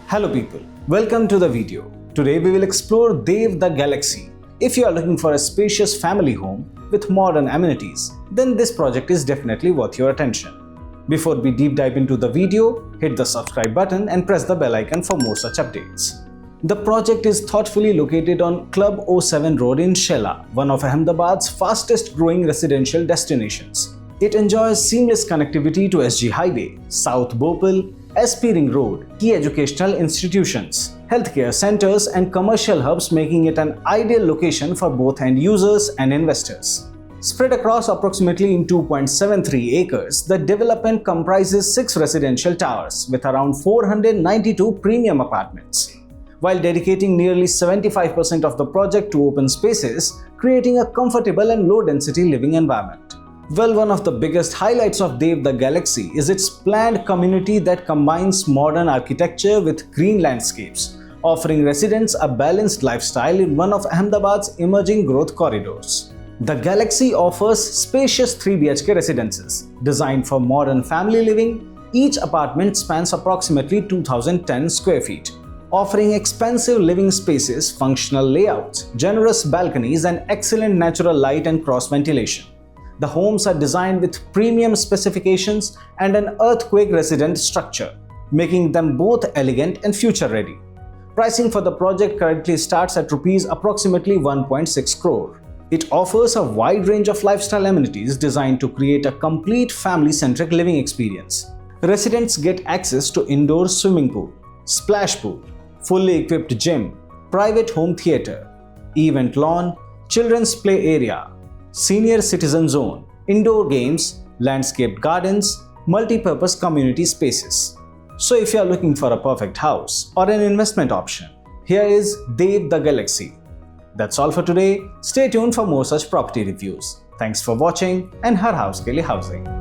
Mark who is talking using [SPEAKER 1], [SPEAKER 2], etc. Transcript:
[SPEAKER 1] Hello people, welcome to the video. Today we will explore Dev the Galaxy. If you are looking for a spacious family home with modern amenities, then this project is definitely worth your attention. Before we deep dive into the video, hit the subscribe button and press the bell icon for more such updates. The project is thoughtfully located on Club 07 Road in Shela, one of Ahmedabad's fastest growing residential destinations. It enjoys seamless connectivity to SG Highway, South Bhopal, SP Ring Road, key educational institutions, healthcare centers and commercial hubs, making it an ideal location for both end users and investors. Spread across approximately in 2.73 acres, the development comprises 6 residential towers with around 492 premium apartments, while dedicating nearly 75% of the project to open spaces, creating a comfortable and low-density living environment. Well, one of the biggest highlights of Dev the Galaxy is its planned community that combines modern architecture with green landscapes, offering residents a balanced lifestyle in one of Ahmedabad's emerging growth corridors. The Galaxy offers spacious 3 BHK residences designed for modern family living. Each apartment spans approximately 2010 square feet, offering expansive living spaces, functional layouts, generous balconies, and excellent natural light and cross ventilation. The homes are designed with premium specifications and an earthquake-resistant structure, making them both elegant and future-ready. Pricing for the project currently starts at approximately 1.6 crore. It offers a wide range of lifestyle amenities designed to create a complete family-centric living experience. Residents get access to indoor swimming pool, splash pool, fully equipped gym, private home theater, event lawn, children's play area, senior citizen zone, indoor games, landscaped gardens, multi-purpose community spaces. So if you are looking for a perfect house or an investment option, here is Dev the Galaxy. That's all for today. Stay tuned for more such property reviews. Thanks for watching and Har House ke liye housing.